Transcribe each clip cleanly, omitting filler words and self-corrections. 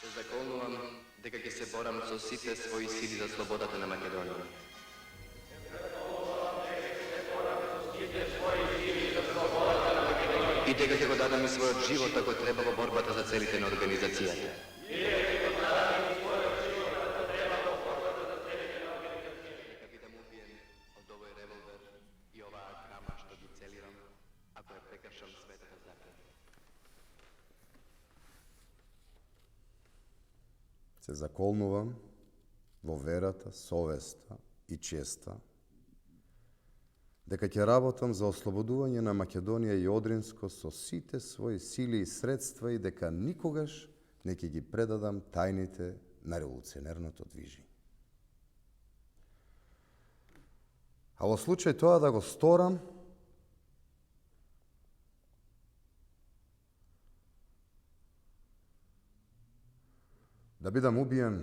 Се заколнувам дека ќе се борам со сите своји сили за слободата на Македонија. И дека ќе го дадам и својот живот ако треба во борбата за целите на организацијата. Нека бидам убиен од овој револвер и оваа крама што ги целирам, ако ја прекршам светата заклетва. Се заколнувам во верата, совеста и честа дека ќе работам за ослободување на Македонија и Одринско со сите своји сили и средства и дека никогаш не ќе ги предадам тајните на револуционерното движење. А во случај тоа да го сторам, да бидам убиен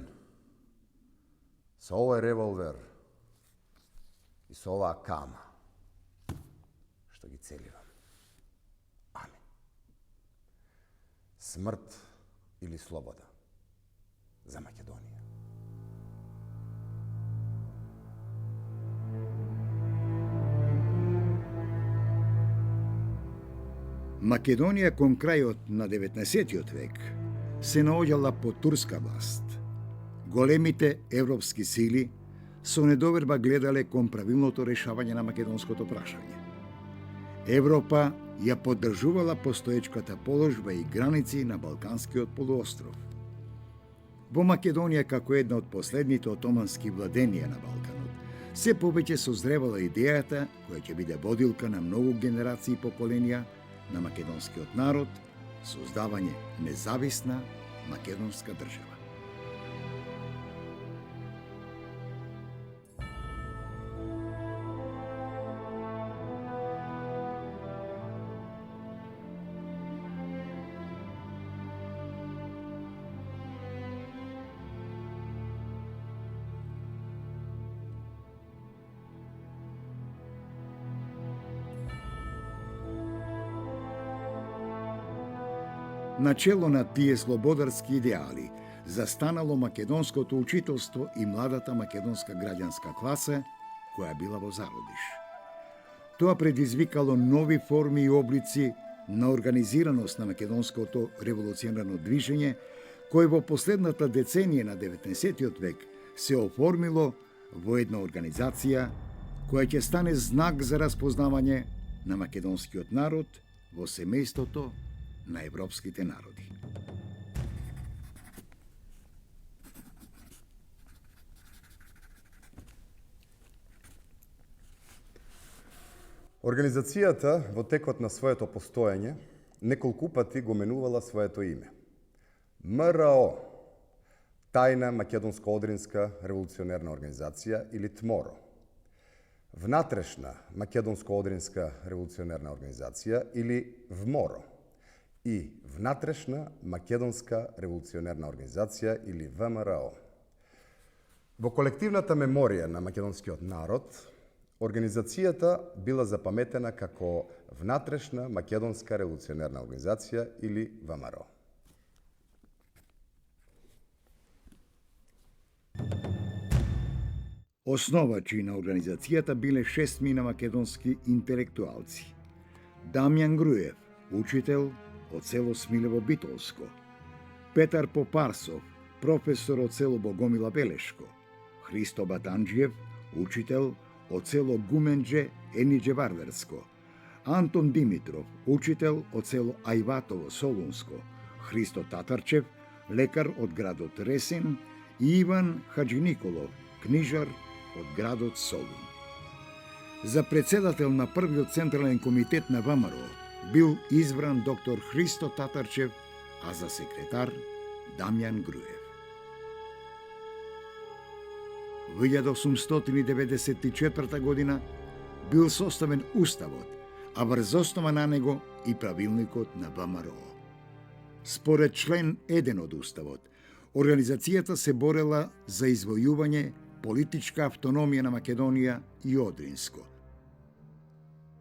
со овој револвер и со оваа кама што ги целирам. Амин. Смрт или слобода за Македонија. Македонија кон крајот на 19. век се наоѓала под турска власт. Големите европски сили со недоверба гледале кон правилното решавање на македонското прашање. Европа ја поддржувала постоечката положба и граници на Балканскиот полуостров. Во Македонија, како една од последните отомански владенија на Балканот, се повеќе созревала идејата која ќе биде водилка на многу генерации и поколенија на македонскиот народ, создавање независна македонска држава. Начело на тие слободарски идеали застанало македонското учителство и младата македонска граѓанска класа која била во зародиш. Тоа предизвикало нови форми и облици на организираност на македонското револуционарно движење, кој во последната деценија на 19. век се оформило во една организација која ќе стане знак за распознавање на македонскиот народ во семејството на европските народи. Организацијата во текот на своето постоење неколку пати го менувала своето име. МРО, Тајна македонско-одринска револуционерна организација или ТМОРО. Внатрешна македонско-одринска револуционерна организација или ВМОРО и Внатрешна македонска револуционерна организација или ВМРО. Во колективната меморија на македонскиот народ, организацијата била запаметена како Внатрешна македонска револуционерна организација или ВМРО. Основачи на организацијата биле 6 македонски интелектуалци. Дамјан Груев, учител од село Смилево Битолско, Петар Попарсов, професор од село Богомила Белешко, Христо Батанџиев, учител од село Гумендже Енидже Варверско, Антон Димитров, учител од село Ајватово Солунско, Христо Татарчев, лекар од градот Ресин и Иван Хаджи Николов, книжар од градот Солун. За председател на првиот централен комитет на ВМРО бил избран доктор Христо Татарчев, а за секретар Дамјан Груев. Во 1894 година бил составен уставот, а врз основа на него и правилникот на ВМРО. Според член 1 од уставот, организацијата се борела за извојување политичка автономија на Македонија и Одринско.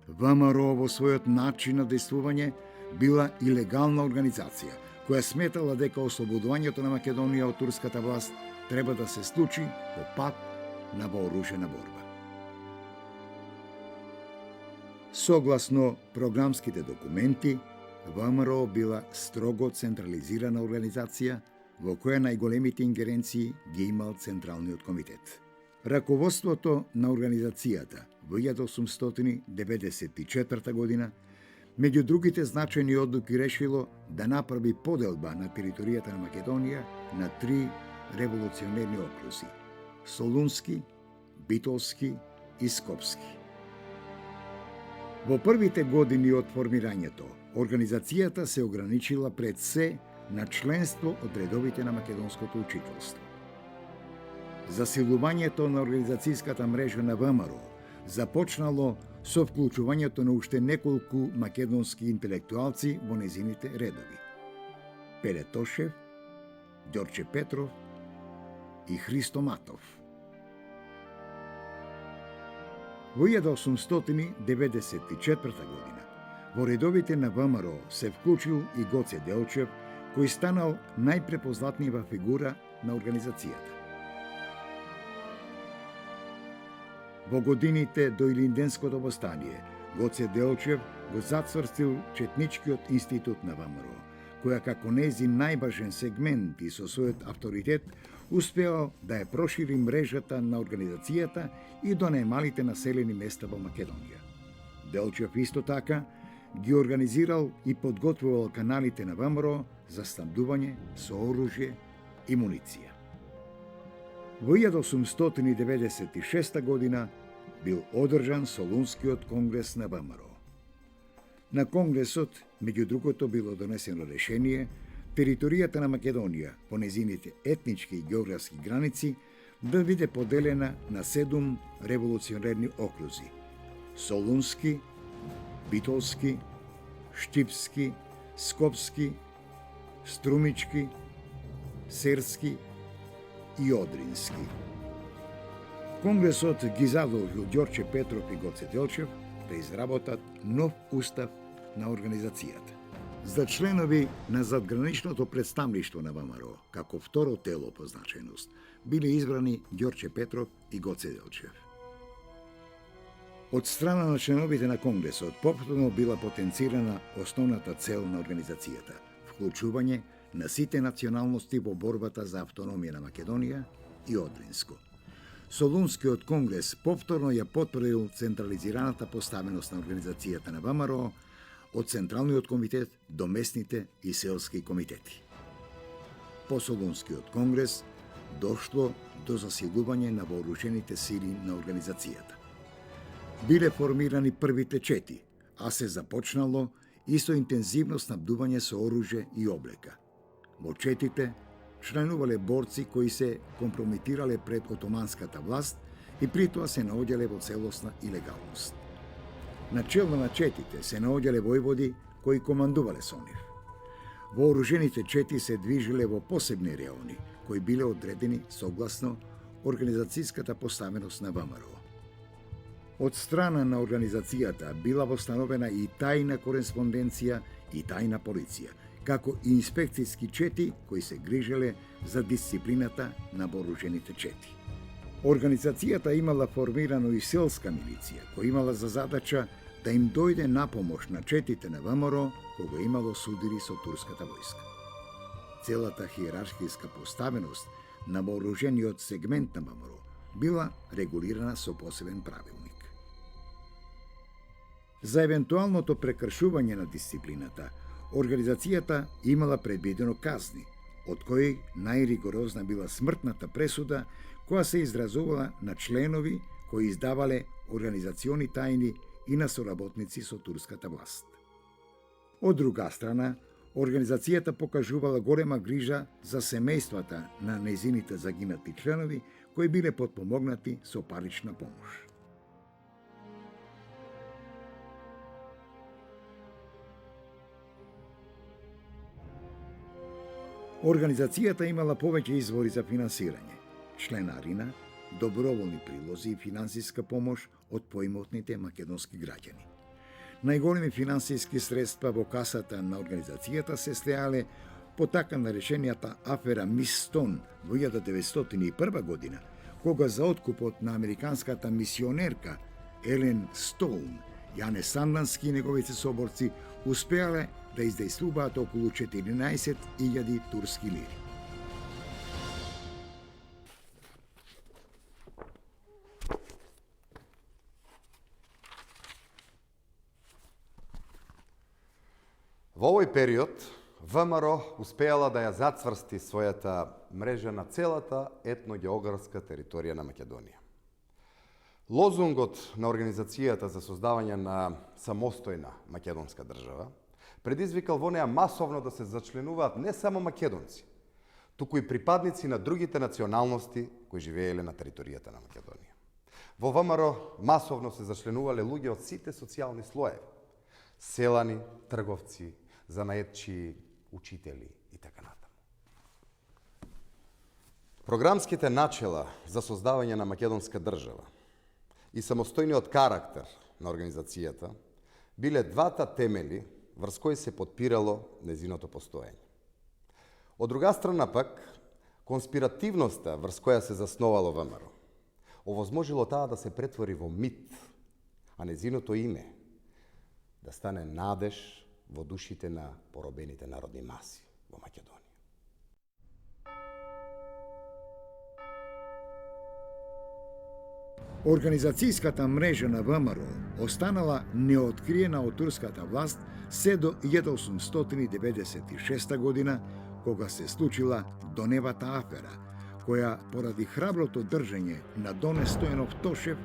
ВМРО во својот начин на действување била и легална организација, која сметала дека ослободувањето на Македонија од турската власт треба да се случи по пат на вооружена борба. Согласно програмските документи, ВМРО била строго централизирана организација во која најголемите ингеренции ги имал Централниот комитет. Раководството на организацијата во 1894 година меѓу другите значајни одлуки решило да направи поделба на територијата на Македонија на 3 револуционерни окрузи – Солунски, Битолски и Скопски. Во првите години од формирањето, организацијата се ограничила пред се на членство од редовите на македонското учителство. Засилувањето на организацијската мрежа на ВМРО започнало со вклучувањето на уште неколку македонски интелектуалци во незините редови. Пеле Тошев, Ѓорче Петров и Христо Матов. Во 1894 година во редовите на ВМРО се вклучил и Гоце Делчев, кој станал најпрепознатнива фигура на организацијата. Во годините до Илинденското востание, Гоце Делчев го затврстил Четничкиот институт на ВМРО, која како нејзин најважен сегмент и со својот авторитет успеал да ја прошири мрежата на организацијата и до најмалите населени места во Македонија. Делчев исто така ги организирал и подготвувал каналите на ВМРО за снабдување со оружје и муниција. Во 1896 година бил одржан Солунскиот конгрес на ВМРО. На конгресот, меѓу другото, било донесено решение територијата на Македонија по незините етнички и географски граници да биде поделена на 7 револуционерни окрузи – Солунски, Битолски, Штипски, Скопски, Струмички, Серски и Одрински. Конгресот ги задолжил Ѓорче Петров и Гоце Делчев да изработат нов устав на организацијата. За членови на задграничното представништво на ВМРО, како второ тело по значајност, биле избрани Ѓорче Петров и Гоце Делчев. Од страна на членовите на Конгресот повторно била потенцирана основната цел на организацијата – вклучување на сите националности во борбата за автономија на Македонија и Одринско. Солунскиот конгрес повторно ја потврдил централизираната поставеност на организацијата на ВМРО од Централниот комитет до местните и селски комитети. По Солунскиот конгрес дошло до засилување на вооружените сили на организацијата. Биле формирани првите чети, а се започнало и со интензивно снабдување со оружје и облека. Во четите членувале борци кои се компрометирале пред отоманската власт и притоа се наоѓале во целосна илегалност. На чело на четите се наоѓале војводи кои командувале со нив. Вооружените чети се движиле во посебни реони, кои биле одредени согласно организацијската поставеност на ВМРО. Од страна на организацијата била восстановена и тајна кореспонденција и тајна полиција, како и инспекцијски чети кои се грижеле за дисциплината на вооружените чети. Организацијата имала формирано и селска милиција, која имала за задача да им дојде на помош на четите на ВМРО, кога имало судири со турската војска. Целата хиерархиска поставеност на вооружениот сегмент на ВМРО била регулирана со посебен правилник. За евентуалното прекршување на дисциплината, организацијата имала предвидено казни, од кои најригорозна била смртната пресуда, која се изразувала на членови кои издавале организациони тајни и на соработници со турската власт. Од друга страна, организацијата покажувала голема грижа за семејствата на нејзините загинати членови, кои биле потпомогнати со парична помош. Организацијата имала повеќе извори за финансирање: членарина, доброволни прилози и финансиска помош од поимотните македонски граѓани. Најголеми финансиски средства во касата на организацијата се слеале по така нареченијата афера Мис Стон во 1901 година, кога за откупот на американската мисионерка Елен Стоун, Јане Сандански и неговите соборци успеале да издејствуваат околу 14.000 турски лири. Во овој период, ВМРО успеала да ја зацврсти својата мрежа на целата етногеографска територија на Македонија. Лозунгот на Организацијата за создавање на самостојна македонска држава предизвикал во неа масовно да се зачленуваат не само македонци, туку и припадници на другите националности кои живееле на територијата на Македонија. Во ВМРО масовно се зачленувале луѓе од сите социјални слоеви: селани, трговци, занаетчии, учители и така натаму. Програмските начела за создавање на македонска држава и самостојниот карактер на организацијата биле двата темели врз кои се подпирало незиното постоење. Од друга страна пак, конспиративноста врз која се засновало ВМРО овозможило таа да се претвори во мит, а незиното име да стане надеж во душите на поробените народни маси во Македонија. Организацијската мрежа на ВМРО останала неоткриена од турската власт се до 1896 година, кога се случила Доневата афера, која поради храброто држење на Доне Стојанов Тошев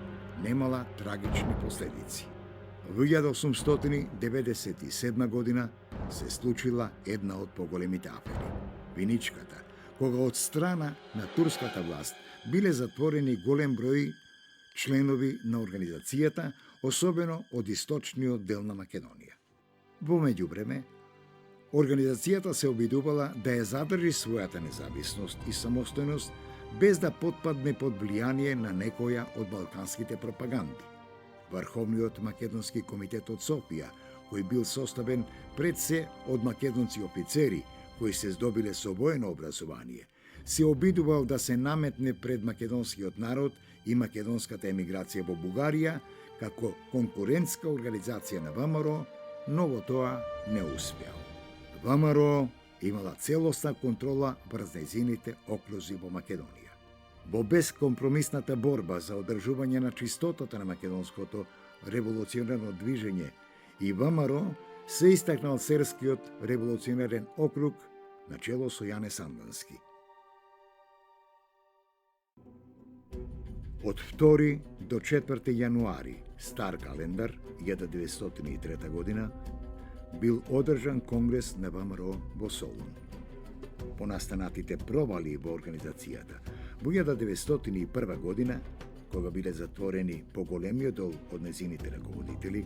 немала трагични последици. Во 1897 година се случила една од поголемите афери – Виничката, кога од страна на турската власт биле затворени голем број членови на организацијата, особено од источниот дел на Македонија. Во меѓувреме, организацијата се обидувала да ја задржи својата независност и самостојност без да потпадне под влијание на некоја од балканските пропаганди. Врховниот македонски комитет од Софија, кој бил составен пред се од македонци офицери кои се здобиле со воено образование, се обидувал да се наметне пред македонскиот народ и македонската емиграција во Бугарија како конкурентска организација на ВМРО, но во тоа не успеал. ВМРО имала целосна контрола врз нејзините окружи во Македонија. Во бескомпромисната борба за одржување на чистотата на македонското револуционерно движење и ВМРО се истакнал Серскиот револуционерен округ на чело со Јане Сандански. Од 2 до 4 јануари, стар календар, 1903 година, бил одржан конгрес на ВМРО во Солун. По настанатите провали во организацијата, во 1901 година, кога биле затворени поголемиот дел од незините раководители,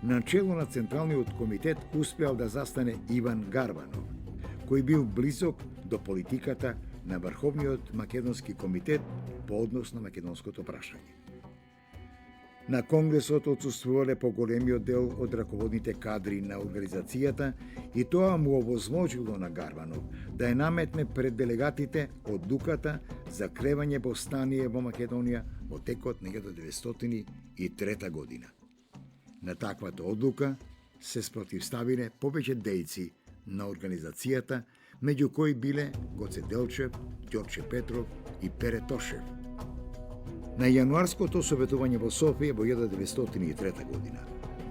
на чело на Централниот комитет успеал да застане Иван Гарванов, кој бил близок до политиката на Врховниот македонски комитет по однос на македонското прашање. На конгресот отсуствувале поголемиот дел од раководните кадри на организацијата и тоа му овозможило на Гарванов да ја наметне пред делегатите одлуката за кревање повстание во Македонија во текот на 1903 година. На таквата одлука се спротивставиле повеќе дејци на организацијата, меѓу кои биле Гоце Делчев, Ѓорче Петров и Пере Тошев. На јануарското советување во Софија во 1903 година,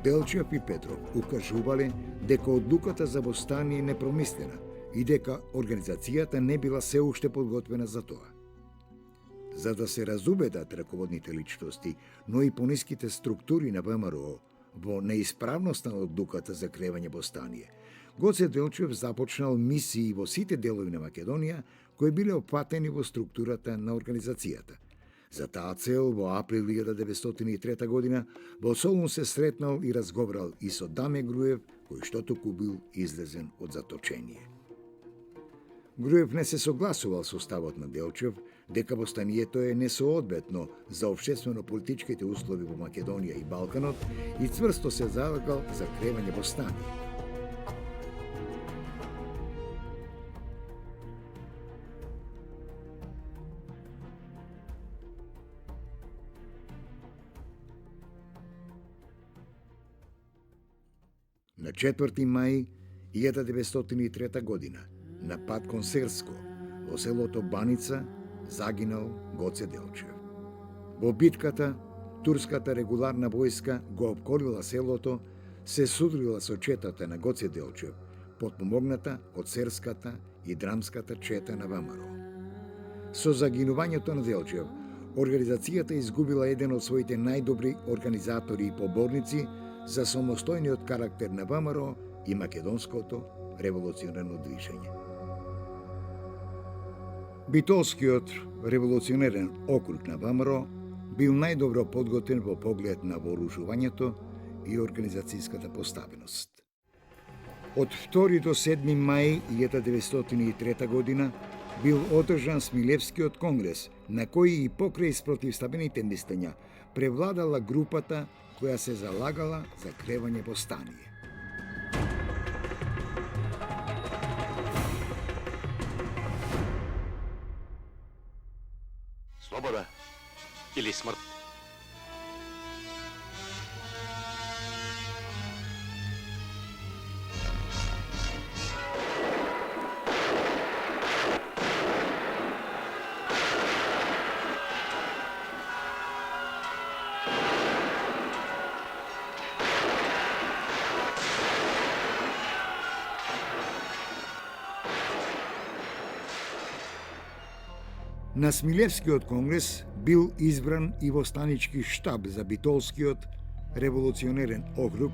Делчев и Петров укажувале дека одлуката за повстание не промислена и дека организацијата не била се уште подготвена за тоа. За да се разубедат раководните личности, но и пониските структури на ВМРО во неисправноста на одлуката за кревање повстание, Гоце Делчев започнал мисии во сите делови на Македонија кои биле опфатени во структурата на организацијата. За таа цел во април 1903 година во Солун се сретнал и разговарал и со Даме Груев, кој што току бил излезен од заточение. Груев не се согласувал со ставот на Делчев дека повстанието е несоодветно за општествено-политичките услови во Македонија и Балканот и цврсто се залагал за кревање повстание. На 4. мај 1903 година, на пат кон Серско, во селото Баница, загинал Гоце Делчев. Во битката, турската регуларна војска го обколила селото, се судрила со четата на Гоце Делчев, потпомогната од серската и драмската чета на ВМРО. Со загинувањето на Делчев, организацијата изгубила еден од своите најдобри организатори и поборници за самостојниот карактер на ВМРО и македонското револуционерно движење. Битолскиот револуционерен округ на ВМРО бил најдобро подготвен во поглед на вооружувањето и организацијската поставеност. Од 2 до 7 мај 1903 година бил одржан Смилевскиот конгрес, на кој и покрај спротивставените мислења превладала групата која се залагала за кревање повстание. Слобода или смрт? На Смилевскиот конгрес бил избран и востанички штаб за Битолскиот револуционерен округ,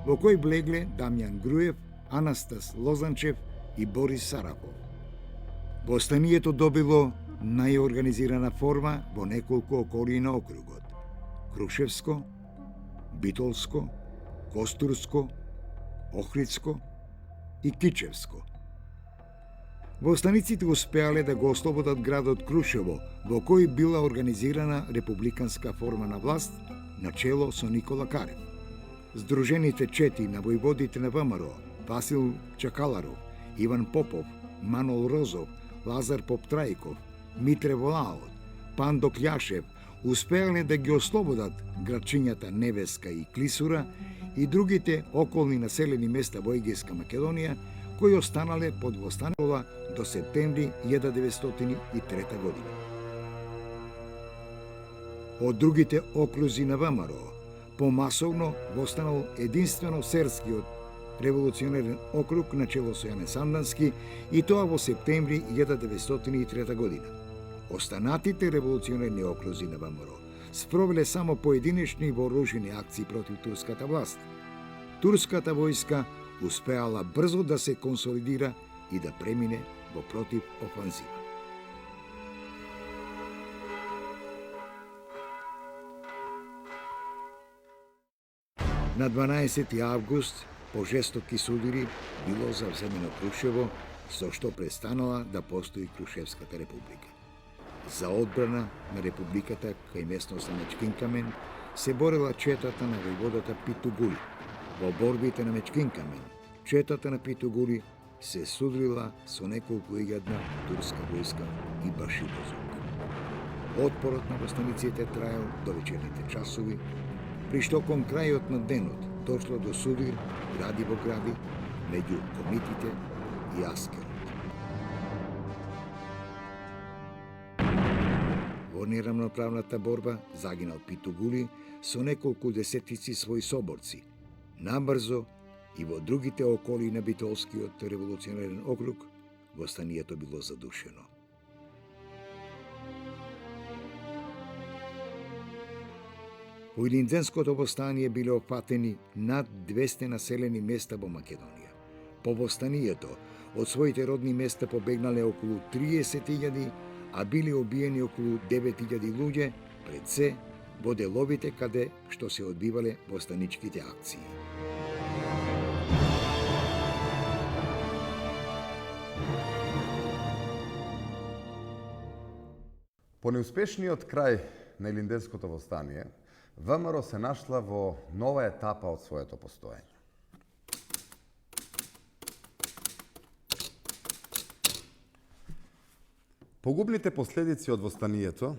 во кој влегле Дамјан Груев, Анастас Лозанчев и Борис Сарапов. Востанието добило најорганизирана форма во неколку околии на округот: Крушевско, Битолско, Костурско, Охридско и Кичевско. Востаниците успеале да го ослободат градот Крушево, во кој била организирана републиканска форма на власт, на чело со Никола Карев. Сдружените чети на војводите на ВМРО, Васил Чакаларов, Иван Попов, Манол Розов, Лазар Поптрајков, Митре Волаот, Пандо Кљашев, успеале да ги ослободат градчињата Невеска и Клисура и другите околни населени места во Егејска Македонија, кои останале под востанола до септември 1903 година. Од другите окрузи на ВМРО, помасовно востанал единствено Серскиот револуционерен округ на чело со Јане Сандански, и тоа во септември 1903 година. Останатите револуционерни окрузи на ВМРО спровеле само поединечни вооружени акции против турската власт. Турската војска успеала брзо да се консолидира и да премине во против офанзива. На 12. август по жестоки судири било завземено Крушево, со што престанала да постои Крушевската република. За одбрана на републиката кај местност на Мечкин камен се борела четата на војводата Питугули. Во борбите на Мечкин камен, четата на Питугули се судрила со неколку илјадна турска војска и башибозук. Отпорот на востаниците траел до вечерните часови, при што кон крајот на денот дошло до судир гради во гради меѓу Комитите и Аскерот. Во неравноправната борба загинал Питугули со неколку десетици своји соборци. Набрзо и во другите околии на Битолскиот револуционерен округ востанието било задушено. Во Илинденското востание биле опатени над 200 населени места во Македонија. По востанието од своите родни места побегнале околу 30.000, а били убиени околу 9.000 луѓе, пред се во деловите каде што се одбивале востаничките акции. По неуспешниот крај на Илинденското востание, ВМРО се нашла во нова етапа од своето постоење. Погубните последици од востанието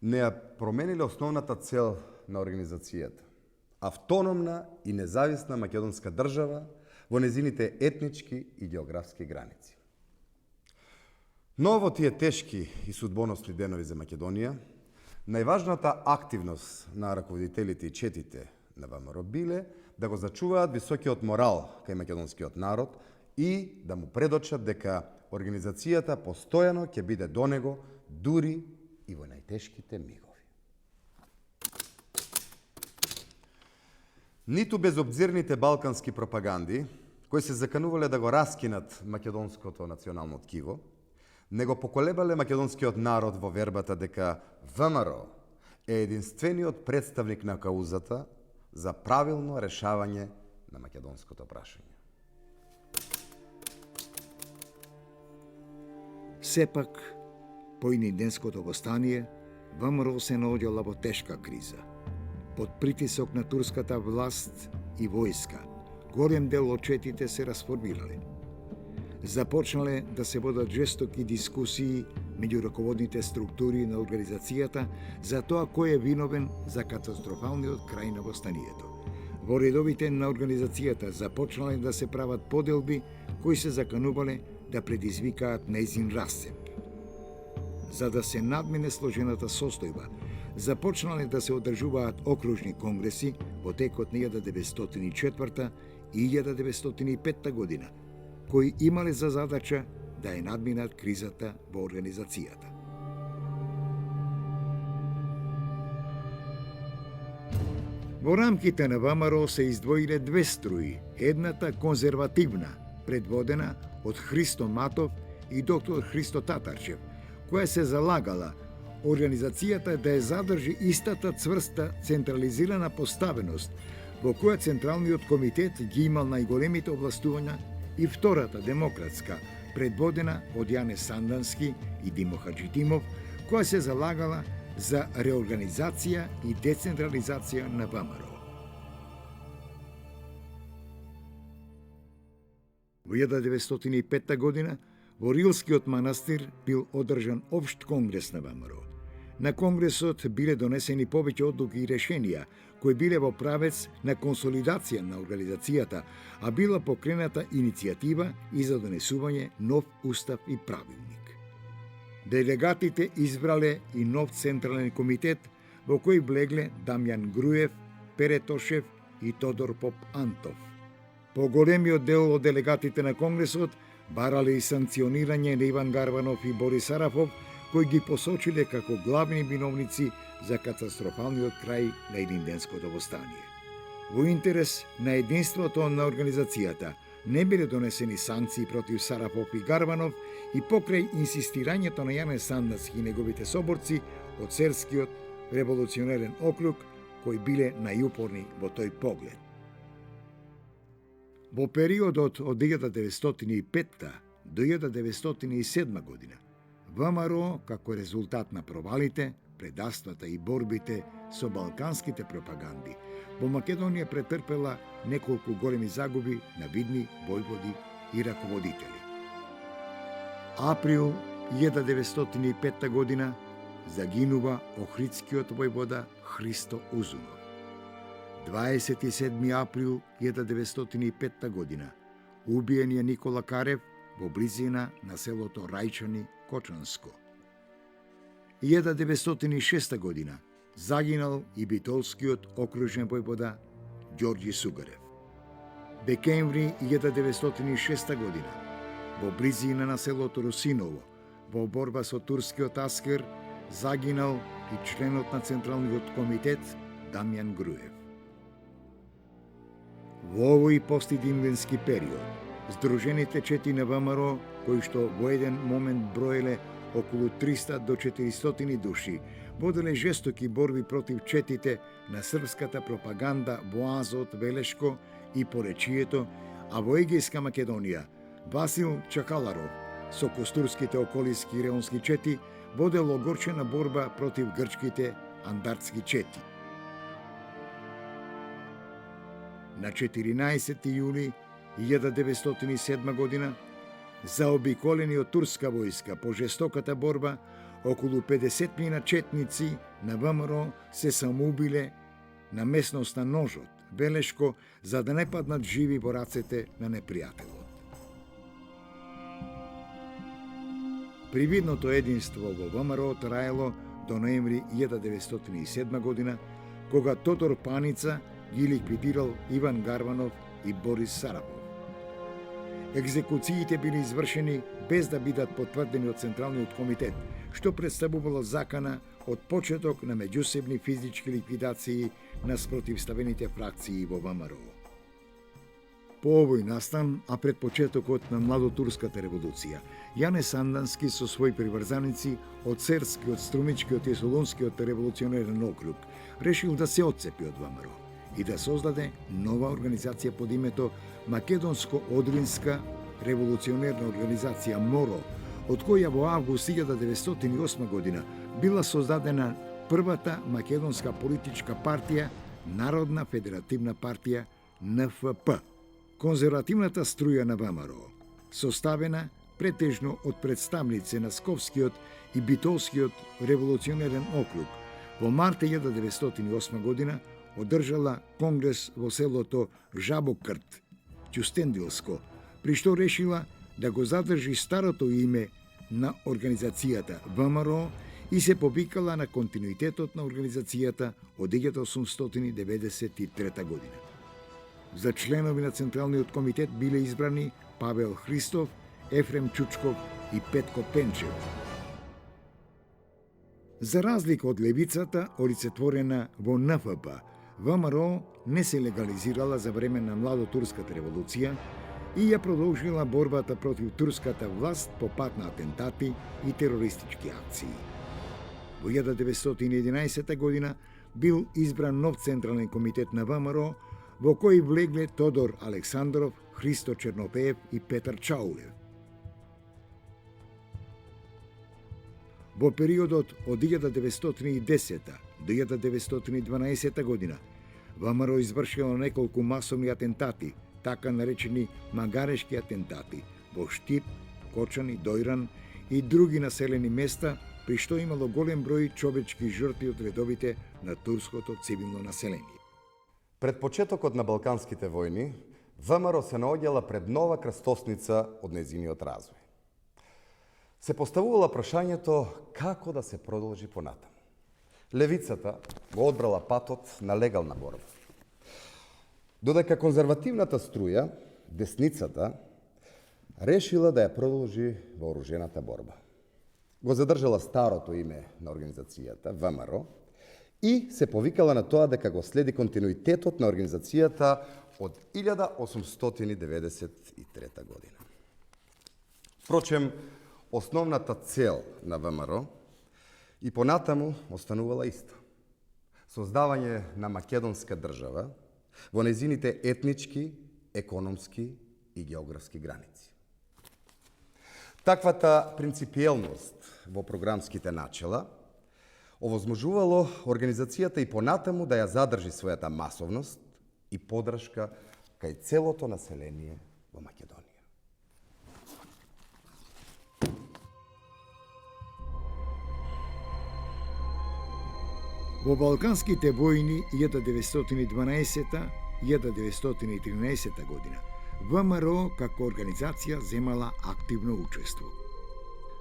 не ја промениле основната цел на организацијата, автономна и независна македонска држава во незините етнички и географски граници. Но во тие тешки и судбоносни денови за Македонија, најважната активност на раководителите и четите на ВМРО биле да го зачуваат високиот морал кај македонскиот народ и да му предочат дека организацијата постојано ќе биде до него дури и во најтешките мигови. Ниту безобзирните балкански пропаганди, кои се заканувале да го раскинат македонското национално ткиво, не го поколебале македонскиот народ во вербата дека ВМРО е единствениот представник на каузата за правилно решавање на македонското прашање. Сепак, по Илинденското востание, ВМРО се наоѓала во тешка криза. Под притисок на турската власт и војска, голем дел од четите се расформирале. Започнале да се водат жестоки дискусии меѓу раководните структури на организацијата за тоа кој е виновен за катастрофалниот крај на востанието. Во редовите на организацијата започнале да се прават поделби кои се заканувале да предизвикаат нејзин расцеп. За да се надмине сложената состојба, започнале да се одржуваат окружни конгреси во текот на 1904 и 1905 година, кои имале за задача да ја надминат кризата во организацијата. Во рамките на ВМРО се издвоиле две струи, едната конзервативна, предводена од Христо Матов и доктор Христо Татарчев, која се залагала организацијата да ја задржи истата цврста централизирана поставеност, во која Централниот комитет ги имал најголемите овластувања, и втората демократска, предводена од Јане Сандански и Димо Хаджидимов, која се залагала за реорганизација и децентрализација на ВМРО. Во 1905 година во Рилскиот манастир бил одржан општ конгрес на ВМРО. На конгресот биле донесени повеќе одлуки и решенија кои биле во правец на консолидација на организацијата, а била покрената иницијатива и за донесување нов устав и правилник. Делегатите избрале и нов централен комитет во кој влегле Дамјан Груев, Пере Тошев и Тодор Поп Антов. Поголемиот дел од делегатите на конгресот барале и санкционирање на Иван Гарванов и Борис Арафов, кои ги посочиле како главни виновници за катастрофалниот крај на Илинденското востание. Во интерес на единството на организацијата не биле донесени санкции против Сарафов и Гарванов и покрај инсистирањето на Јане Сандански и неговите соборци од Серскиот револуционерен округ, кои биле најупорни во тој поглед. Во периодот од 1905 до 1907 година, ВМРО, како резултат на провалите, предавствата и борбите со балканските пропаганди, во Македонија претрпела неколку големи загуби на видни војводи и раководители. Април 1905 година загинува охридскиот војвода Христо Узунов. 27. април 1905 година убиен е Никола Карев во близина на селото Рајчани, Кочанско. 1906 година загинал и битолскиот окружен војвода Ѓорѓи Сугарев. Декември 1906 година во близина на селото Русиново во борба со турскиот аскер загинал и членот на Централниот комитет Дамјан Груев. Во овој постидимленски период, Сдружените чети на ВМРО, кои што во еден момент броеле околу 300 до 400 души, воделе жестоки борби против четите на српската пропаганда во Азот, Велешко и поречието, а во Егејска Македонија Васил Чакаларов со костурските околиски и реонски чети водел огорчена борба против грчките андартски чети. На 14. јули 1907 година, заобиколени од турска војска по жестоката борба, околу 50 четници на ВМРО се самоубиле на местноста Ножот, Велешко, за да не паднат живи во рацете на непријателот. Привидното единство во ВМРО траело до ноември 1907 година, кога Тодор Паница ги ликвидирал Иван Гарванов и Борис Сарапов. Екзекуциите били извршени без да бидат потврдени од Централниот комитет, што представувало закана од почеток на меѓусебни физички ликвидации на спротивставените фракции во ВМРО. По овој настан, а пред почетокот на младотурската револуција, Јане Сандански со своји приврзаници од Серскиот, Струмичкиот и Солунскиот револуционерен округ решил да се отцепи од ВМРО и да создаде нова организација под името Македонско-Одринска револуционерна организација МОРО, од која во август 1908 година била создадена првата македонска политичка партија, Народна федеративна партија НФП, конзервативната струја на ВМРО, составена претежно од представници на Сковскиот и Битолскиот револуционерен округ. Во март 1908 година одржала конгрес во селото Жабокрт, Ќустендилско, при што решила да го задржи старото име на организацијата ВМРО и се повикала на континуитетот на организацијата од 1893 година. За членови на Централниот комитет биле избрани Павел Христов, Ефрем Чучков и Петко Пенчев. За разлика од левицата, олицетворена во НФП, ВМРО не се легализирала за време на младотурската револуција и ја продолжила борбата против турската власт по пат на атентати и терористички акции. Во 1911 година бил избран нов Централен комитет на ВМРО, во кој влегле Тодор Александров, Христо Чернопеев и Петар Чаулев. Во периодот од 1910 до 1912 година ВМРО извршило неколку масовни атентати, така наречени магарешки атентати, во Штип, Кочани, Дојран и други населени места, при што имало голем број човечки жртви од редовите на турското цивилно население. Пред почетокот на Балканските војни, ВМРО се наоѓала пред нова крстосница од нејзиниот развој. Се поставувала прашањето како да се продолжи понатаму. Левицата го одбрала патот на легална борба. Додека конзервативната струја, десницата, решила да ја продолжи вооружената борба. Го задржала старото име на организацијата, ВМРО, и се повикала на тоа дека го следи континуитетот на организацијата од 1893 година. Впрочем, основната цел на ВМРО и понатаму останувала иста. Создавање на македонска држава во нејзините етнички, економски и географски граници. Таквата принципиелност во програмските начела овозможувало организацијата и понатаму да ја задржи својата масовност и подршка кај целото население во Македонија. Во Балканските војни 1912-1913 година ВМРО како организација земала активно учество.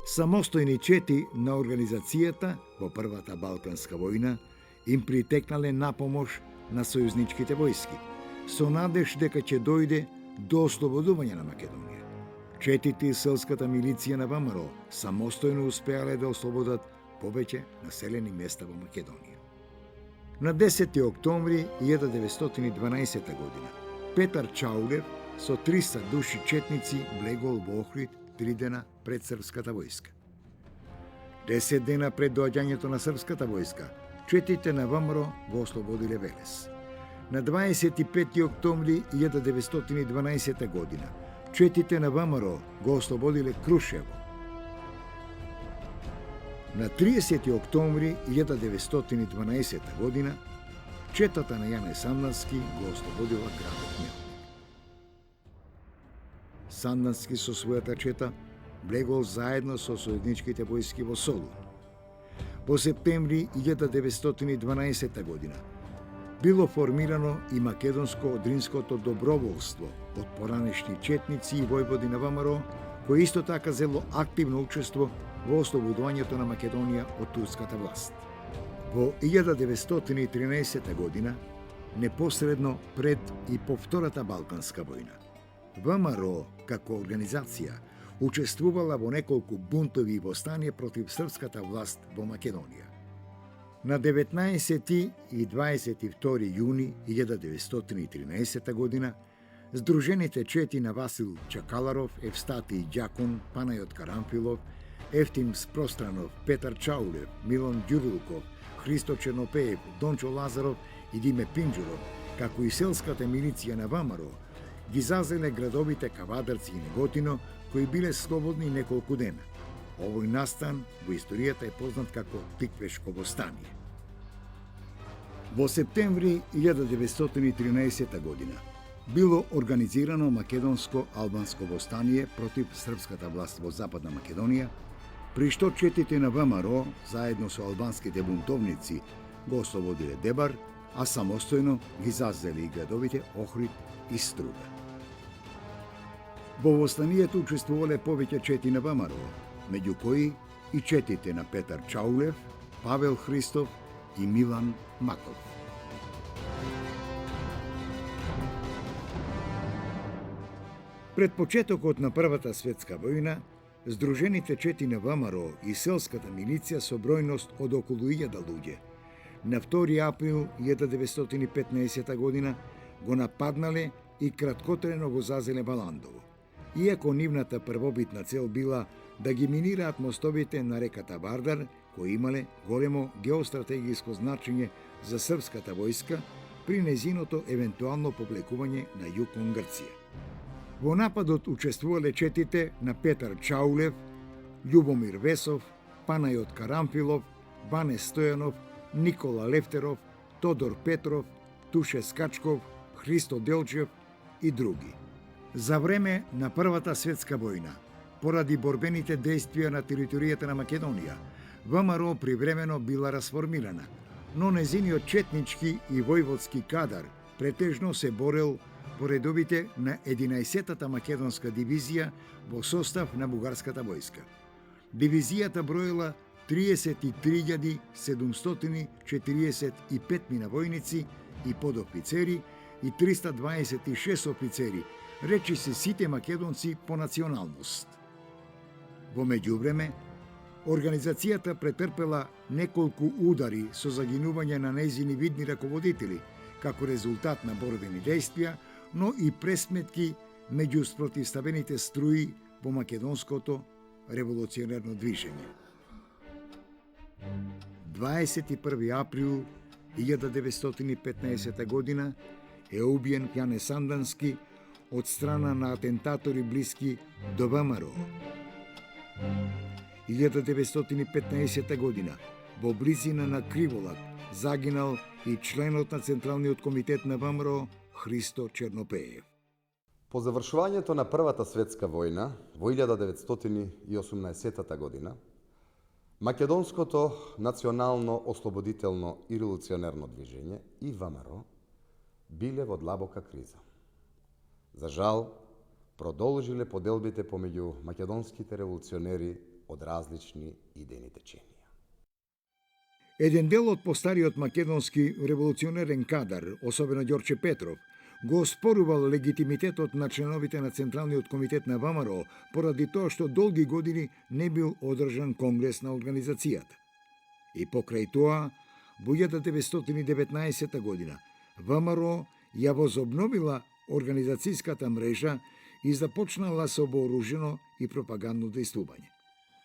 Самостојни чети на организацијата во Првата Балканска војна им притекнале на помош на сојузничките војски, со надеж дека ќе дојде до ослободување на Македонија. Четите и селската милиција на ВМРО самостојно успеале да ослободат повеќе населени места во Македонија. На 10. октомври 1912 година Петар Чаулев со 300 души четници влегол во Охрид 3 дена пред српската војска. 10 дена пред доаѓањето на српската војска, четите на ВМРО го ослободиле Велес. На 25. октомври 1912 година, четите на ВМРО го ослободиле Крушево. На 30. октомври 1912 година, четата на Јане Сандански го ослободила градот Мелник. Сандански со својата чета влегол заедно со сојузничките војски во Солун. Во септември 1912 година, било формирано и македонско-одринското доброволство од поранешни четници и војводи на ВМРО, кој исто така земо активно учество во ослободувањето на Македонија од турската власт. Во 1913 година, непосредно пред и по Втората Балканска војна, ВМРО како организација учествувала во неколку бунтови и востанија против српската власт во Македонија. На 19 и 22 јуни 1913 година, Сдружените чети на Васил Чакаларов, Евстатий Ѓакон, Панајот Карамфилов, Ефтим Спространов, Петар Чаулев, Милон Ѓурилков, Христо Чернопеев, Дончо Лазаров и Диме Пинџуров, како и селската милиција на ВМРО, ги зазеле градовите Кавадарци и Неготино, кои биле слободни неколку дена. Овој настан во историјата е познат како Тиквешко востание. Во септември 1913 година било организирано македонско-албанско востание против српската власт во Западна Македонија, при што четите на ВМРО, заедно со албанските бунтовници, го ослободиле Дебар, а самостојно ги зазели и градовите Охрид и Струда. Во востанието учествувале повеќе чети на ВМРО, меѓу кои и четите на Петар Чаулев, Павел Христов и Милан Маков. Пред почетокот на Првата светска војна, Сдружените чети на ВМРО и селската милиција со бројност од околу 1000 луѓе на 2 април 1915 година го нападнале и краткотрено го зазеле Баландово. Иако нивната првобитна цел била да ги минираат мостовите на реката Вардар, кои имале големо геостратегиско значење за српската војска при незиното евентуално повлекување на југ кон Грција. Во нападот учествувале четите на Петар Чаулев, Љубомир Весов, Панајот Карамфилов, Бане Стојанов, Никола Левтеров, Тодор Петров, Туше Скачков, Христо Делчев и други. За време на Првата светска војна, поради борбените действија на територијата на Македонија, ВМРО привремено била расформирана, но незиниот четнички и војводски кадар претежно се борел по редовите на 11-та македонска дивизија во состав на бугарската војска. Дивизијата броела 33.745 војници и подофицери и 326 офицери, речиси сите македонци по националност. Во меѓувреме, организацијата претрпела неколку удари со загинување на нејзини видни раководители, како резултат на борбени действија, но и пресметки меѓу спротивставените струи во македонското револуционерно движење. 21 април 1915 година е убиен Јане Сандански од страна на атентатори блиски до ВМРО. 1915 година во близина на Криволак загинал и членот на Централниот комитет на ВМРО Христо Чернопеев. По завршувањето на Првата светска војна во 1918 година, македонското национално ослободително и револуционерно движење и ВМРО биле во длабока криза. За жал, продолжиле поделбите помеѓу македонските револуционери од различни идејни теченија. Еден дел од постариот македонски револуционерен кадар, особено Ѓорче Петров, го оспорувал легитимитетот на членовите на Централниот комитет на ВМРО поради тоа што долги години не бил одржан конгрес на организацијата. И покрај тоа, во 1919 година, ВМРО ја возобновила организацијската мрежа и започнала со вооружено и пропагандно действување.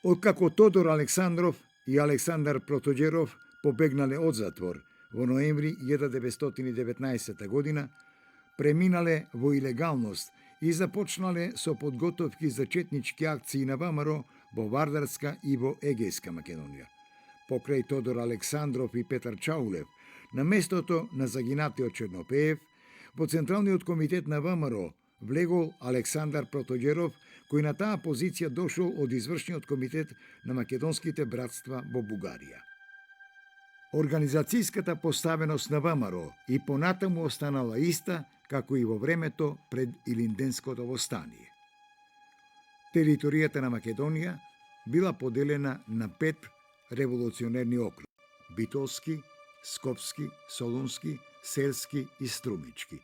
Откако Тодор Александров и Александар Протоѓеров побегнале од затвор во ноември 1919 година, преминале во илегалност и започнале со подготовки за четнички акции на ВМРО во Вардарска и во Егејска Македонија. Покрај Тодор Александров и Петар Чаулев, на местото на загинатиот Чернопеев, во Централниот комитет на ВМРО влегол Александар Протоѓеров, кој на таа позиција дошол од извршниот комитет на македонските братства во Бугарија. Организацијската поставеност на ВМРО и понатаму останала иста како и во времето пред Илинденското востание. Територијата на Македонија била поделена на 5 револуционерни округи: Битолски, Скопски, Солунски, Селски и Струмички.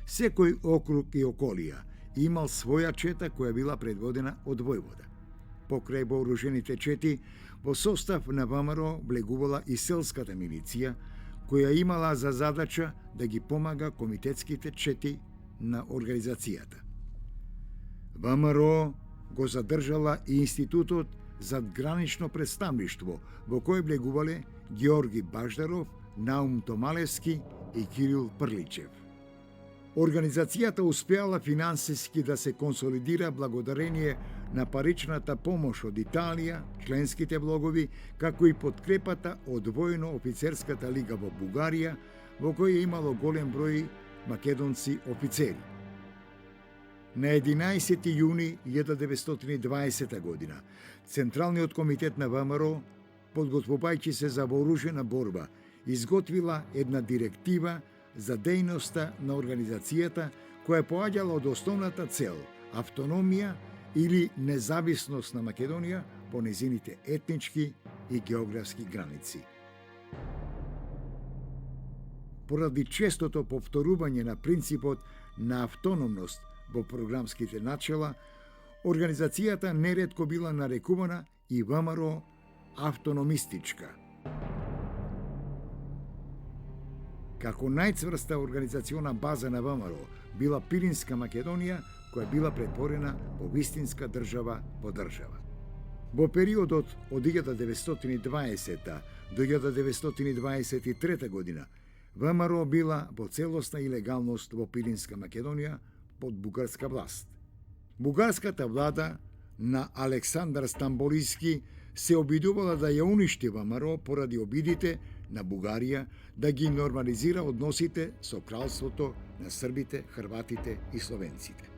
Секој округ и околија имал своја чета која била предводена од војвода. Покрај вооружените чети, во состав на ВМРО влегувала и селската милиција, која имала за задача да ги помага комитетските чети на организацијата. ВМРО го задржала и институтот за гранично представништво, во кој влегувале Георги Баждаров, Наум Томалевски и Кирил Прличев. Организацијата успеала финансиски да се консолидира благодарение на паричната помош од Италија, членските влогови, како и подкрепата од војно-офицерската лига во Бугарија, во која имало голем број македонци офицери. На 11. јуни 1920 година, Централниот комитет на ВМРО, подготвувајќи се за вооружена борба, изготвила една директива за дејноста на организацијата, која поаѓала од основната цел – автономија или независност на Македонија по незините етнички и географски граници. Поради честото повторување на принципот на автономност во програмските начела, организацијата неретко била нарекувана и ВМРО автономистичка. Како најцврста организациона база на ВМРО била Пиринска Македонија, која била претворена во вистинска држава во држава. Во периодот од 1920 до 1923 година ВМРО била во целосна илегалност во Пиринска Македонија под бугарска власт. Бугарската влада на Александар Стамболиски се обидувала да ја уништи ВМРО поради обидите на Бугарија да ги нормализира односите со кралството на србите, хрватите и словенците.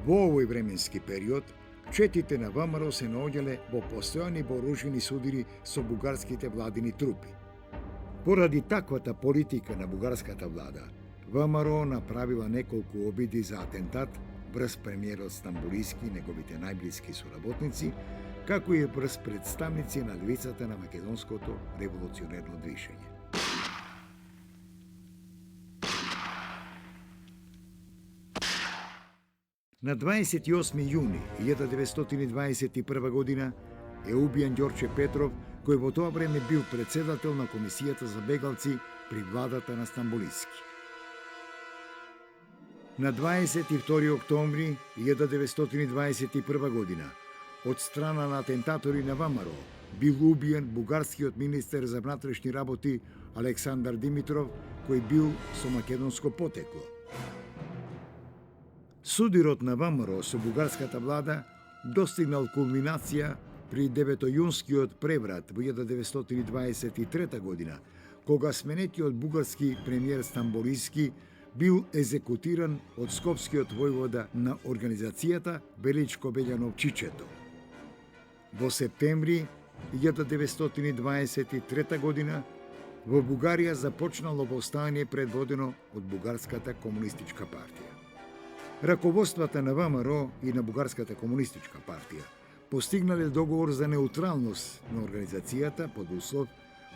Во овој временски период, четите на ВМРО се наоѓале во постојани вооружени судири со бугарските владини трупи. Поради таквата политика на бугарската влада, ВМРО направила неколку обиди за атентат врз премиерот Стамболиски и неговите најблиски соработници, како и врз представници на левицата на македонското револуционерно движење. На 28. јуни 1921 година е убиен Ѓорче Петров, кој во тоа време бил председател на Комисијата за бегалци при владата на Стамболиски. На 22. октомври 1921 година од страна на атентатори на ВМРО бил убиен бугарскиот министер за внатрешни работи Александар Димитров, кој бил со македонско потекло. Судирот на ВМРО со бугарската влада достигнал кулминација при 9-јунскиот преврат во 1923 година, кога сменетиот бугарски премиер Стамболиски бил екзекутиран од скопскиот војвода на организацијата Величко Белјанов Чичето. Во септември 1923 година во Бугарија започнало повстание предводено од Бугарската комунистичка партија. Раководствата на ВМРО и на Бугарската комунистичка партија постигнале договор за неутралност на организацијата под услов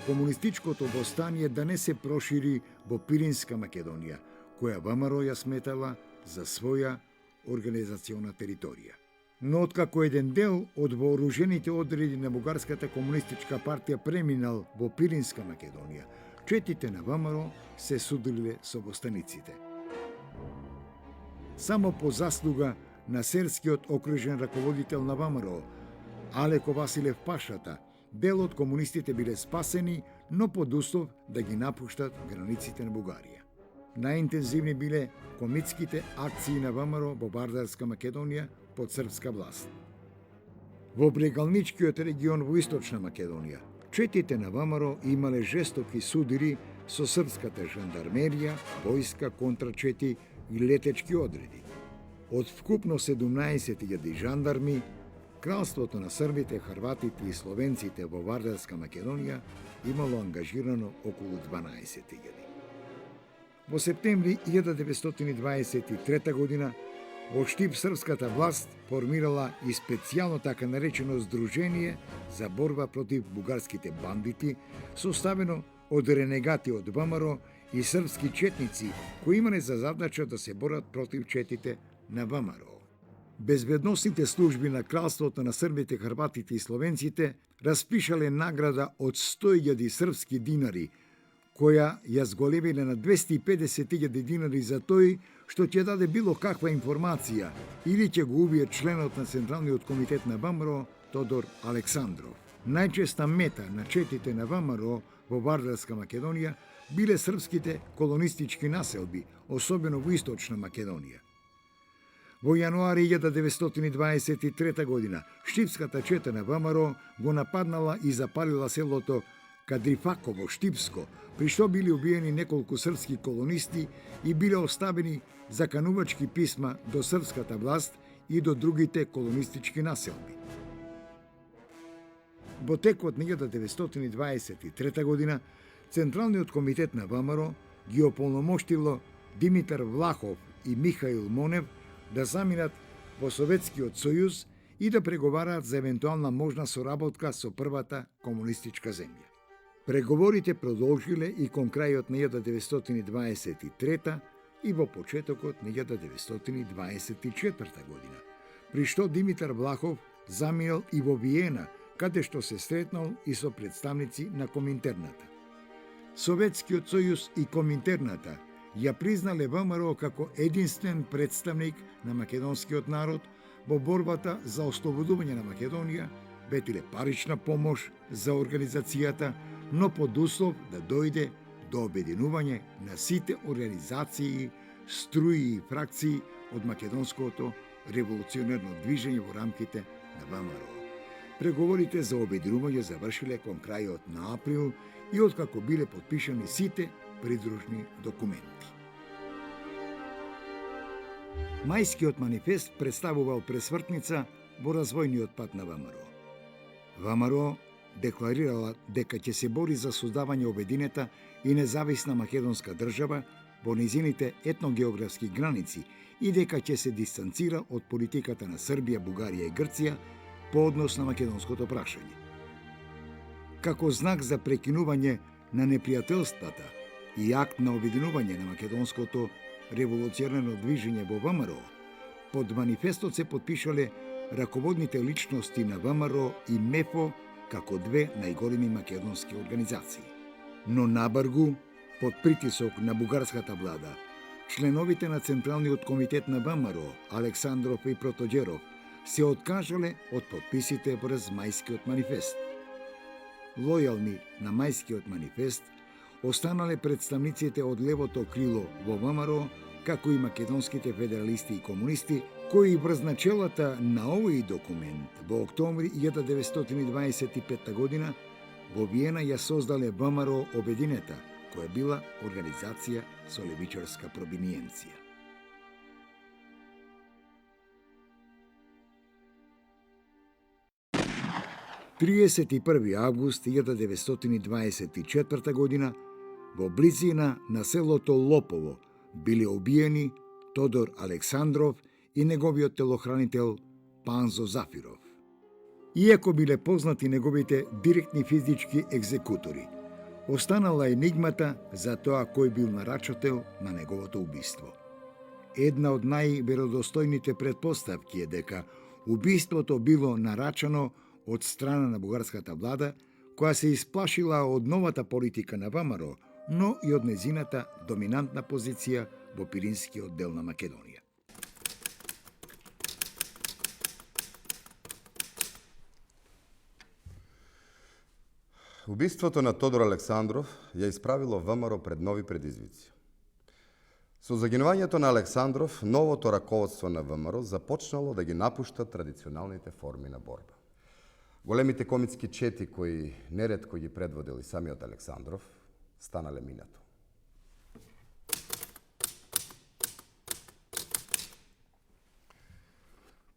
комунистичкото повстание да не се прошири во Пиринска Македонија, која ВМРО ја сметала за своја организациона територија. Но откако еден дел од вооружените одреди на Бугарската комунистичка партија преминал во Пиринска Македонија, четите на ВМРО се судиле со востаниците. Само по заслуга на серскиот окружен раководител на ВМРО, Алеко Василев Пашата, дел од комунистите биле спасени, но под услов да ги напуштат границите на Бугарија. Најинтензивни биле комитските акции на ВМРО во Вардарска Македонија под српска власт. Во брегалничкиот регион во Источна Македонија, четите на ВМРО имале жестоки судири со српската жандармерија, војска, контрачети и летечки одреди. Од вкупно 17.000 жандарми, кралството на србите, хрватите и словенците во Вардарска Македонија имало ангажирано околу 12.000. Во септември 1923 година во Штип српската власт формирала и специјално така наречено Сдружение за борба против бугарските бандити, составено од ренегати од ВМРО и српски четници кои имале за задача да се борат против четите на ВМРО. Безбедносните служби на кралството на србите, хрватите и словенците распишале награда од 100.000 српски динари, која ја зголемиле на 250.000 динари за тој што ќе даде било каква информација или ќе го убие членот на Централниот комитет на ВМРО Тодор Александров. Најчеста мета на четите на ВМРО во Вардарска Македонија биле српските колонистички населби, особено во Источна Македонија. Во јануари 1923 година Штипската чета на ВМРО го нападнала и запалила селото Кадрифаково Штипско, при што били убиени неколку српски колонисти и биле оставени заканувачки писма до српската власт и до другите колонистички населби. Во текот на 1923 година Централниот комитет на ВМРО ги ополномоштило Димитар Влахов и Михаил Монев да заминат во Советскиот сојуз и да преговараат за евентуална можна соработка со првата комунистичка земја. Преговорите продолжиле и кон крајот на 1923 и во почетокот на 1924 година, при што Димитар Влахов заминал и во Виена, каде што се сретнал и со представници на Коминтерната. Советскиот сојуз и Коминтерната ја признале ВМРО како единствен представник на македонскиот народ во борбата за ослободување на Македонија, ветиле парична помош за организацијата, но под услов да дојде до обединување на сите организации, струи и фракции од македонското револуционерно движење во рамките на ВМРО. Преговорите за обединување завршиле кон крајот на април и откако биле потпишани сите придружни документи. Мајскиот манифест представувал пресвртница во развојниот пат на ВМРО. ВМРО декларирала дека ќе се бори за создавање обединета и независна македонска држава во низините етногеографски граници и дека ќе се дистанцира од политиката на Србија, Бугарија и Грција по однос на македонското прашање. Како знак за прекинување на непријателствата и акт на обединување на македонското револуционерно движење во ВМРО, под манифестот се потпишале раководните личности на ВМРО и МЕФО како две најголеми македонски организации. Но набргу, под притисок на бугарската влада, членовите на Централниот комитет на ВМРО, Александров и Протоџеров, се откажале од подписите врз Мајскиот манифест. Лојални на Мајскиот манифест останале представниците од левото крило во ВМРО, како и македонските федералисти и комунисти, кои врз начелата на овој документ во октомври 1925 година во Виена ја создале ВМРО Обединета, која била организација со левичарска провиниенција. „31. август 1924 година во близина на селото Лопово биле убиени Тодор Александров и неговиот телохранител Панзо Зафиров. Иако биле познати неговите директни физички екзекутори, останала енигмата за тоа кој бил нарачател на неговото убиство. Една од најверодостојните претпоставки е дека убиството било нарачано од страна на бугарската влада, која се исплашила од новата политика на ВМРО, но и од незината доминантна позиција во Пиринскиот дел на Македонија. Убиството на Тодор Александров ја исправило ВМРО пред нови предизвици. Со загинувањето на Александров, новото раководство на ВМРО започнало да ги напушта традиционалните форми на борба. Големите комитски чети кои неретко ги предводел и самиот Александров, станале минато.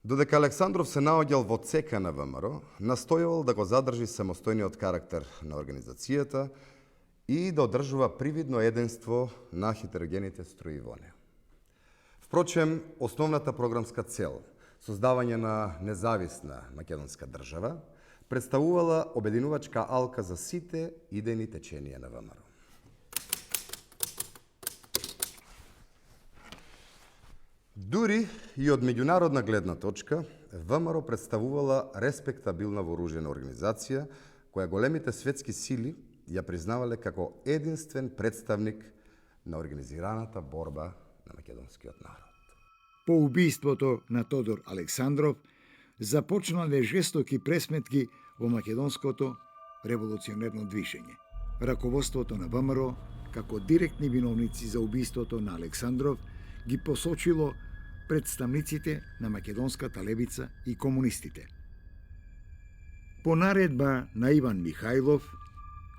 Додека Александров се наоѓал во цека на ВМРО, настојувал да го задржи самостојниот карактер на организацијата и да одржува привидно единство на хетерогените струи во неа. Впрочем, основната програмска цел, создавање на независна македонска држава, представувала обединувачка алка за сите идејни теченија на ВМРО. Дури и од меѓународна гледна точка, ВМРО представувала респектабилна вооружена организација, која големите светски сили ја признавале како единствен представник на организираната борба на македонскиот народ. По убиството на Тодор Александров започнале жестоки пресметки во македонското револуционерно движење. Раководството на ВМРО, како директни виновници за убиството на Александров, ги посочило представниците на македонската левица и комунистите. По наредба на Иван Михајлов,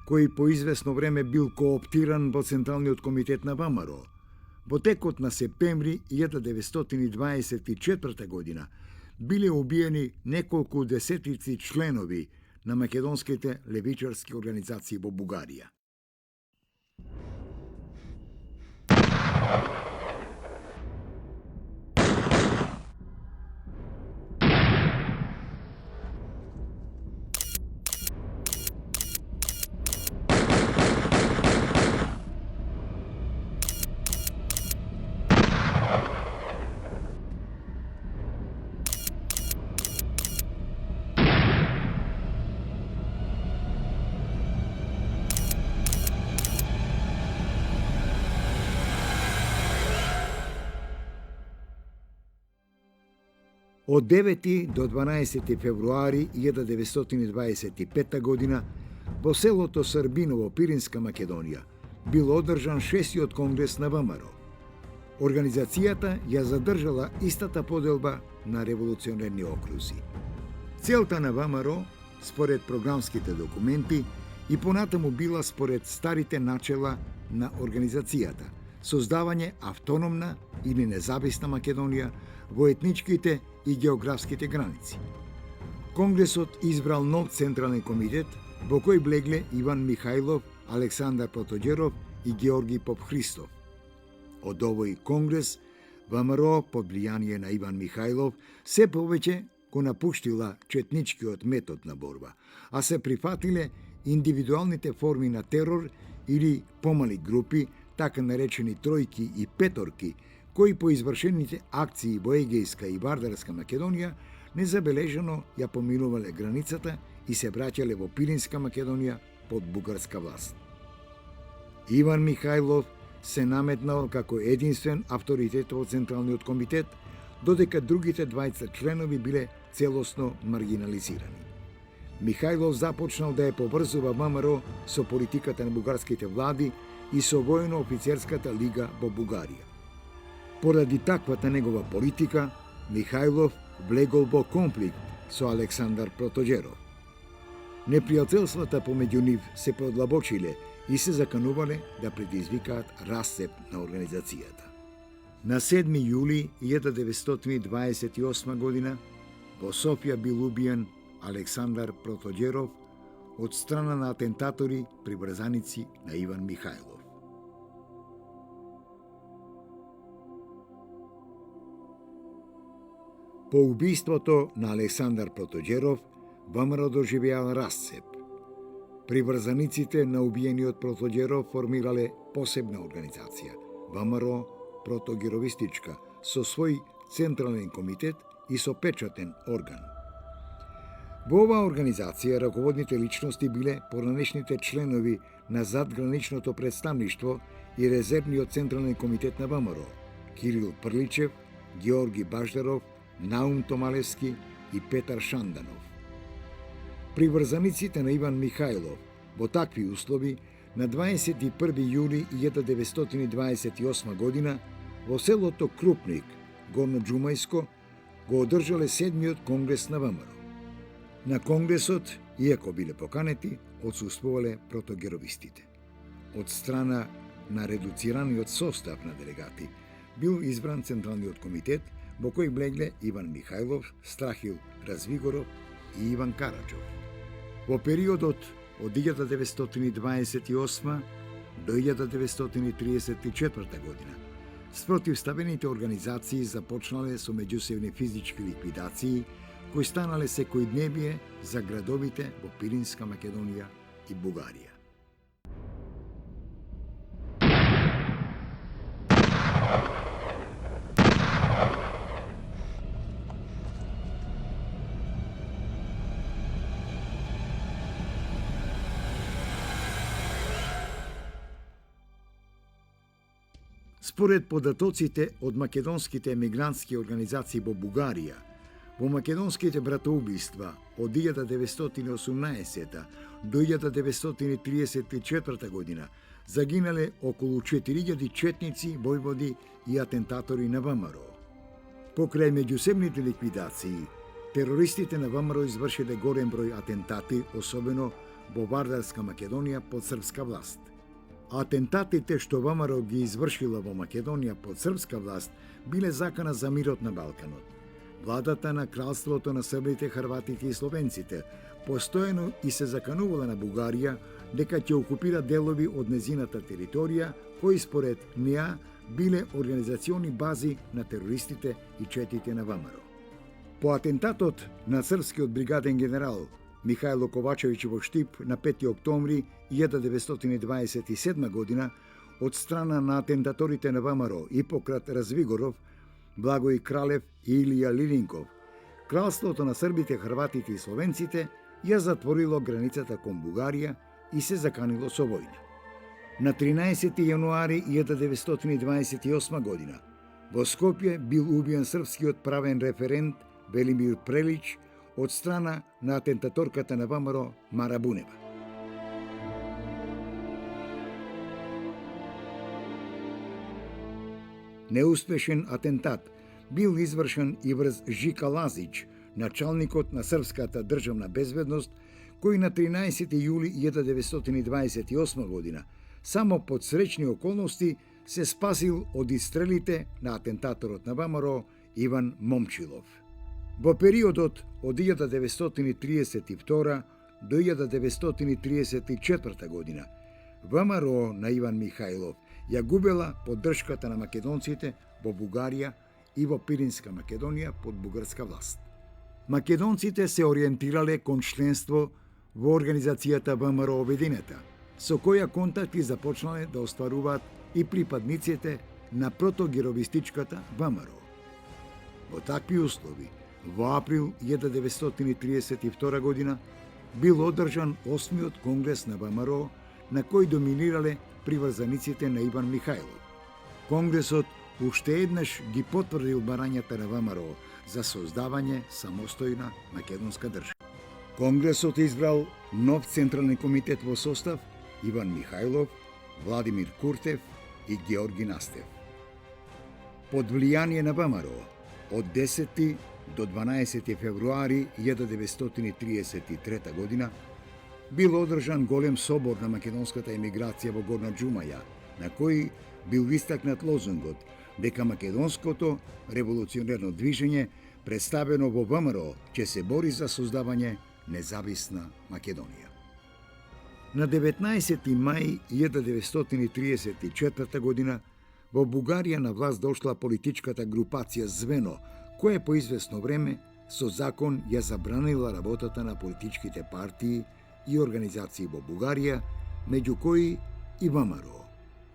кој по известно време бил кооптиран во Централниот комитет на ВМРО, во текот на септември 1924 година биле убиени неколку десетици членови на македонските левичарски организации во Бугарија. Од 9 до 12 февруари 1925 година во селото Србиново, Пиринска Македонија, бил одржан 6-тиот конгрес на ВМРО. Организацијата ја задржала истата поделба на револуционерни окрузи. Целта на ВМРО, според програмските документи, и понатаму била според старите начела на организацијата, создавање автономна или независна Македонија во етничките и географските граници. Конгресот избрал нов централен комитет во кој влегле Иван Михајлов, Александар Протоѓеров и Георги Попхристов. Од овој конгрес, ВМРО под влијание на Иван Михајлов се повеќе го напуштила четничкиот метод на борба, а се прифатиле индивидуалните форми на терор или помали групи, така наречени тројки и петорки, кои по извршените акции во Егејска и Вардарска Македонија незабележано ја поминувале границата и се враќале во Пиринска Македонија под бугарска власт. Иван Михајлов се наметнал како единствен авторитет во Централниот комитет, додека другите двајца членови биле целосно маргинализирани. Михајлов започнал да ја поврзува ВМРО со политиката на бугарските влади и со војно-офицерската лига во Бугарија. Поради таквата негова политика, Михајлов влегол во конфликт со Александар Протоѓеров. Непријателствата помеѓу нив се подлабочиле и се заканувале да предизвикаат расцеп на организацијата. На 7 јули 1928 година во Софија бил убиен Александар Протоѓеров од страна на атентатори приврзаници на Иван Михајлов. По убиството на Александар Протоѓеров, ВМРО доживеал расцеп. Приврзаниците на убиениот Протоѓеров формирале посебна организација, ВМРО Протоѓеровистичка, со свој централен комитет и со печатен орган. Во оваа организација раководните личности биле поранешните членови на задграничното представништво и резервниот централен комитет на ВМРО, Кирил Прличев, Георги Баждаров, Наум Томалевски и Петар Шанданов. Приврзаниците на Иван Михајлов во такви услови на 21 јули 1928 година во селото Крупник, Горно Џумајско, го одржале 7-тиот конгрес на ВМРО. На конгресот, иако биле поканети, отсуствувале протогеровистите. Од страна на редуцираниот состав на делегати бил избран Централниот комитет, во кој влегле Иван Михајлов, Страхил Развигоров и Иван Караджов. Во периодот од 1928 до 1934 година, спротивставените организации започнале со меѓусебни физички ликвидации кои станале секојдневие за градовите во Пиринска Македонија и Бугарија. Според податоците од македонските емигрантски организации во Бугарија, во македонските братоубиства од 1918 до 1934 година загинале околу 4000 четници, војводи и атентатори на ВМРО. Покрај меѓусебните ликвидации, терористите на ВМРО извршиле голем број атентати, особено во Вардарска Македонија под српска власт. Атентатите што ВМРО ги извршила во Македонија под српска власт биле закана за мирот на Балканот. Владата на кралството на србите, хрватите и словенците постојано и се заканувала на Бугарија дека ќе окупира делови од незината територија кои според неа биле организациони бази на терористите и четите на ВМРО. По атентатот на српскиот бригаден генерал Михајло Ковачевиќ во Штип на 5 октомври 1927 година од страна на атентаторите на ВМРО Ипократ Развигоров, Благој Кралев и Илија Лилинков, кралството на србите, хрватите и словенците ја затворило границата кон Бугарија и се заканило со војна. На 13 јануари 1928 година во Скопје бил убиен српскиот правен референт Велимир Прелич од страна на атентаторката на ВМРО Мара Бунева. Неуспешен атентат бил извршен и врз Жика Лазич, началникот на српската државна безбедност, кој на 13 јули 1928 година само под среќни околности се спасил од истрелите на атентаторот на ВМРО Иван Момчилов. Во периодот од 1932 до 1934 година ВМРО на Иван Михајлов ја губела поддршката на македонците во Бугарија и во Пиринска Македонија под бугарска власт. Македонците се ориентирале кон членство во организацијата ВМРО Обединета, со која контакти започнале да остваруваат и припадниците на протогеровистичката ВМРО. Во такви услови, во април 1932 година бил одржан 8-миот конгрес на ВМРО, на кој доминирале приврзаниците на Иван Михајлов. Конгресот уште еднаш ги потврдил барањата на ВМРО за создавање самостојна македонска држава. Конгресот избрал нов централен комитет во состав Иван Михајлов, Владимир Куртев и Георги Настев. Под влијание на ВМРО од 10 до 12 февруари 1933 година бил одржан голем собор на македонската емиграција во Горна Џумаја, на кој бил истакнат лозунгот дека македонското револуционерно движење представено во ВМРО ќе се бори за создавање независна Македонија. На 19 мај 1934 година во Бугарија на власт дошла политичката групација Звено, која по известно време со закон ја забранила работата на политичките партии и организации во Бугарија, меѓу кои и ВМРО.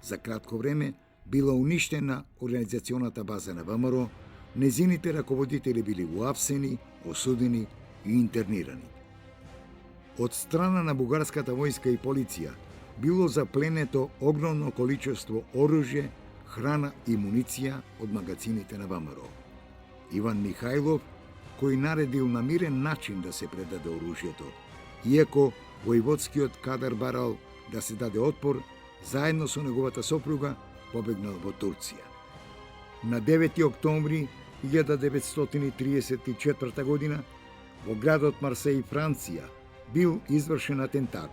За кратко време била уништена организационата база на ВМРО, незините раководители били уапсени, осудени и интернирани. Од страна на бугарската војска и полиција било запленето огромно количество оружје, храна и муниција од магазините на ВМРО. Иван Михајлов, кој наредил на мирен начин да се предаде оружјето, иако војводскиот кадар барал да се даде отпор, заедно со неговата сопруга побегнал во Турција. На 9 октомври 1934 година во градот Марсеј, Франција, бил извршен атентат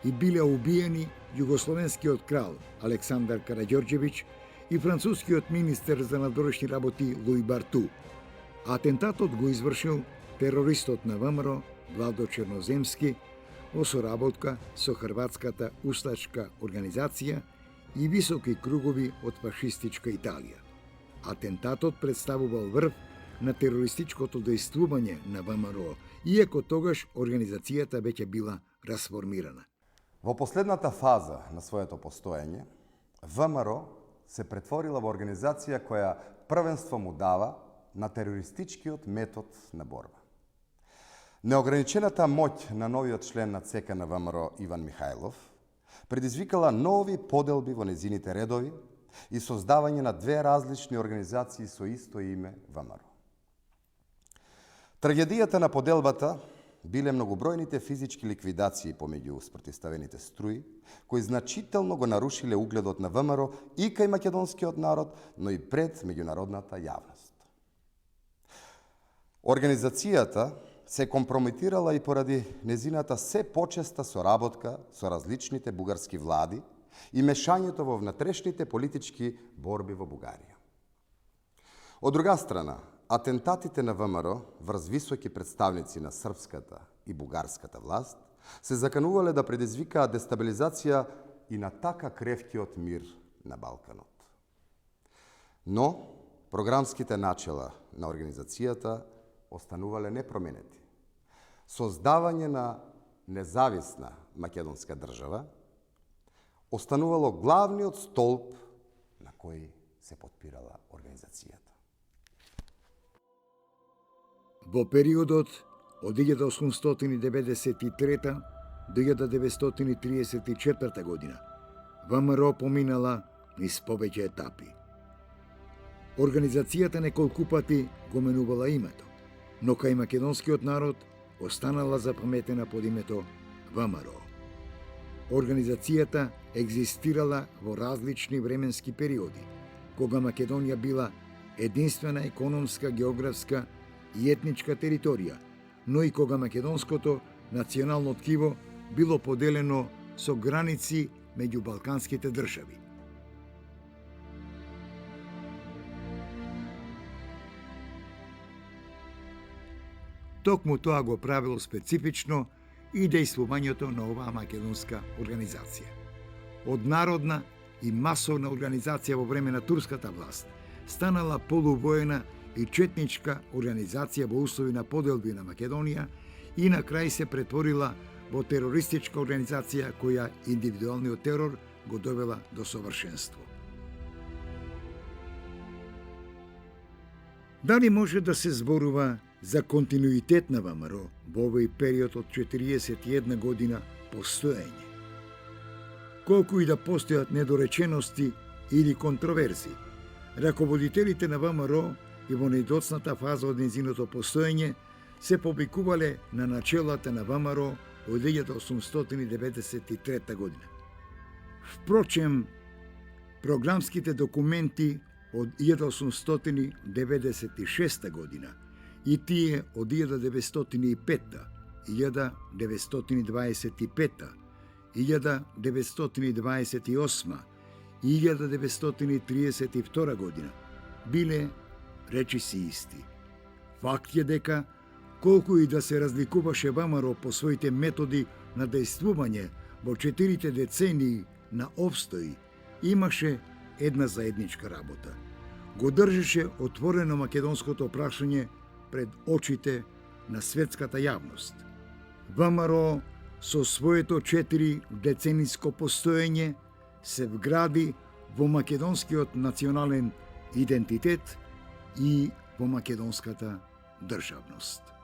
и биле убиени југословенскиот крал Александар Караѓорđević и францускиот министер за надворешни работи Луи Барту, Атентатот го извршил терористот на ВМРО Владо Черноземски во соработка со Хрватската устачка организација и високи кругови од фашистичка Италија. Атентатот представувал врв на терористичкото дејствување на ВМРО, иако тогаш организацијата веќе била расформирана. Во последната фаза на своето постоење, ВМРО се претворила во организација која првенство му дава на терористичкиот метод на борба. Неограничената моќ на новиот член на ЦК на ВМРО Иван Михајлов предизвикала нови поделби во незините редови и создавање на две различни организации со исто име ВМРО. Трагедијата на поделбата биле многобројните физички ликвидации помеѓу спротивставените струи, кои значително го нарушиле угледот на ВМРО и кај македонскиот народ, но и пред меѓународната јавност. Организацијата се компрометирала и поради незината се почеста соработка со различните бугарски влади и мешањето во внатрешните политички борби во Бугарија. Од друга страна, атентатите на ВМРО врз високи представници на српската и бугарската власт се заканувале да предизвикаат дестабилизација и на така кревкиот мир на Балканот. Но програмските начела на организацијата останувале непроменети. Создавање на независна македонска држава останувало главниот столб на кој се потпирала организацијата. Во периодот од 1893 до 1934 година ВМРО поминала низ повеќе етапи. Организацијата неколку пати го менувала името, но кај македонскиот народ останала запаметена под името ВМРО. Организацијата екзистирала во различни временски периоди, кога Македонија била единствена економска, географска и етничка територија, но и кога македонското национално ткиво било поделено со граници меѓу балканските држави. Токму тоа го правило специфично и дејствувањето на оваа македонска организација. Од народна и масовна организација во време на турската власт станала полувоена и четничка организација во услови на поделби на Македонија и на крај се претворила во терористичка организација која индивидуалниот терор го довела до совршенство. Дали може да се зборува за континуитет на ВМРО во овој период од 41 година постоење? Колку и да постојат недоречености или контроверзи, раководителите на ВМРО и во најдоцната фаза од незиното постоење се повикувале на начелата на ВМРО од 1893 година. Впрочем, програмските документи од 1896 година и тие од 1905, 1925, 1928 и 1932 година биле речиси исти. Факт е дека, колку и да се разликуваше ВМРО по своите методи на дејствување во 4 децении на обстои, имаше една заедничка работа. Го држеше отворено македонското прашање пред очите на светската јавност. ВМРО со своето 4 децениско постоење се вгради во македонскиот национален идентитет и во македонската државност.